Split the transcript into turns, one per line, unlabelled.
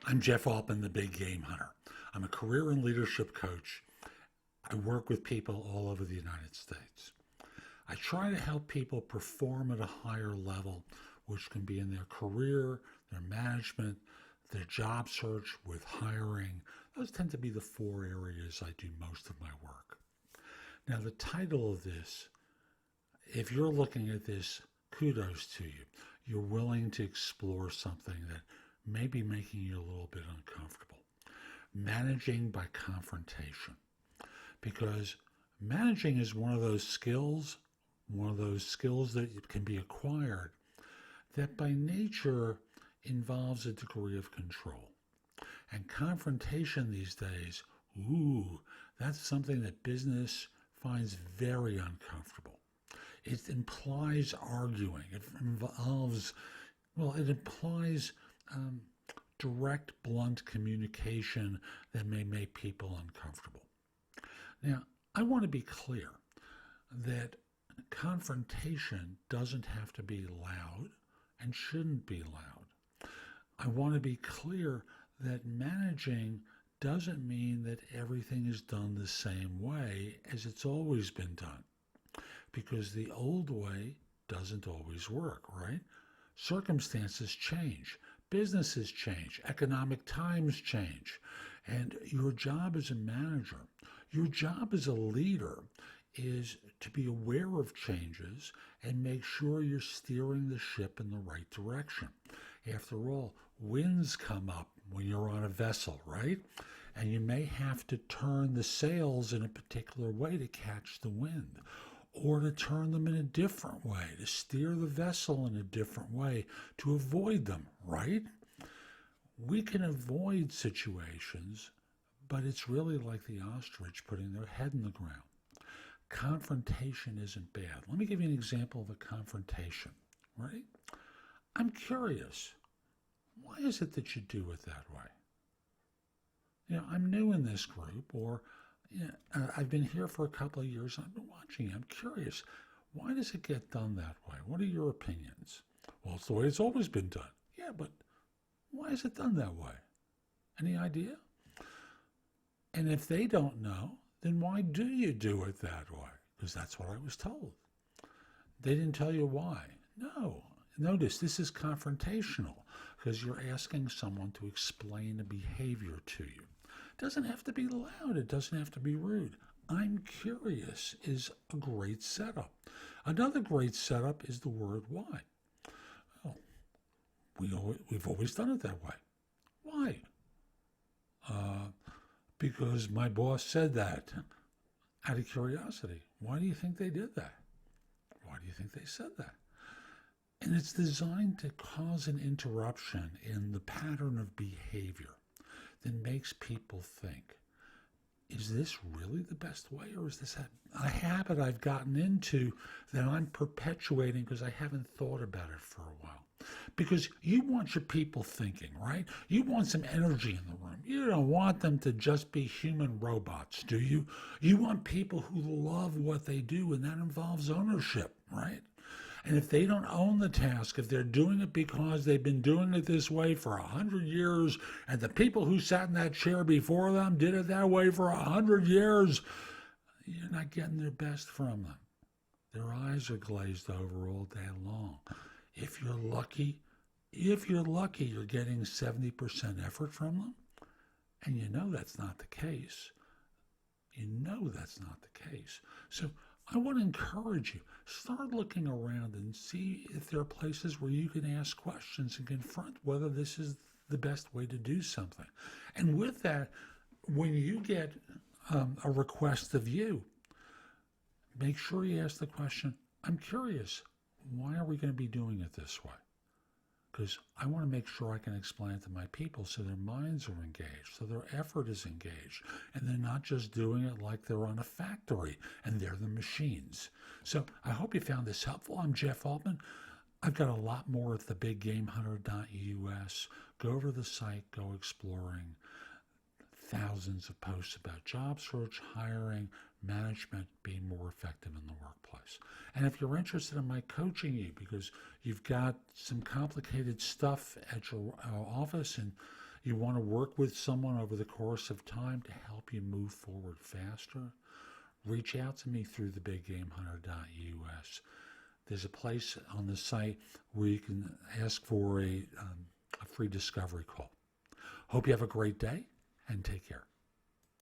I'm Jeff Altman, the Big Game Hunter. I'm a career and leadership coach. I work with people all over the United States. I try to help people perform at a higher level, which can be in their career, their management, their job search, with hiring. Those tend to be the four areas I do most of my work. Now, the title of this, if you're looking at this, kudos to you. You're willing to explore something that may be making you a little bit uncomfortable. Managing by confrontation. Because managing is one of those skills that can be acquired that by nature involves a degree of control. And confrontation these days, that's something that business finds very uncomfortable. It implies arguing. It implies direct, blunt communication that may make people uncomfortable. Now, I want to be clear that confrontation doesn't have to be loud and shouldn't be loud. I want to be clear that managing doesn't mean that everything is done the same way as it's always been done, because the old way doesn't always work, right? Circumstances change, businesses change, economic times change, and your job as a manager, your job as a leader is to be aware of changes and make sure you're steering the ship in the right direction. After all, winds come up when you're on a vessel, right? And you may have to turn the sails in a particular way to catch the wind, or to turn them in a different way, to steer the vessel in a different way, to avoid them, right? We can avoid situations, but it's really like the ostrich putting their head in the ground. Confrontation isn't bad. Let me give you an example of a confrontation, right? I'm curious. Why is it that you do it that way? I'm new in this group, or I've been here for a couple of years. I've been watching you. I'm curious. Why does it get done that way? What are your opinions? Well, it's the way it's always been done. Yeah, but why is it done that way? Any idea? And if they don't know, then why do you do it that way? Because that's what I was told. They didn't tell you why. No. Notice this is confrontational because you're asking someone to explain a behavior to you. It doesn't have to be loud. It doesn't have to be rude. I'm curious is a great setup. Another great setup is the word why. Well, we've always done it that way. Why? Because my boss said that. Out of curiosity, why do you think they did that? Why do you think they said that? And it's designed to cause an interruption in the pattern of behavior that makes people think, is this really the best way, or is this a habit I've gotten into that I'm perpetuating because I haven't thought about it for a while? Because you want your people thinking, right? You want some energy in the room. You don't want them to just be human robots, do you? You want people who love what they do, and that involves ownership, right? And if they don't own the task, if they're doing it because they've been doing it this way for 100 years, and the people who sat in that chair before them did it that way for 100 years, you're not getting their best from them. Their eyes are glazed over all day long. If you're lucky, you're getting 70% effort from them, and you know that's not the case. So I want to encourage you, start looking around and see if there are places where you can ask questions and confront whether this is the best way to do something. And with that, when you get a request of you, make sure you ask the question, I'm curious, why are we going to be doing it this way? Because I want to make sure I can explain it to my people so their minds are engaged, so their effort is engaged, and they're not just doing it like they're on a factory and they're the machines. So I hope you found this helpful. I'm Jeff Altman. I've got a lot more at thebiggameHunter.us. Go over to the site, go exploring. Thousands of posts about job search, hiring, management, being more effective in the workplace. And if you're interested in my coaching you because you've got some complicated stuff at your office and You want to work with someone over the course of time to help you move forward faster? Reach out to me through thebiggamehunter.us. There's a place on the site where you can ask for a free discovery call. Hope you have a great day and take care.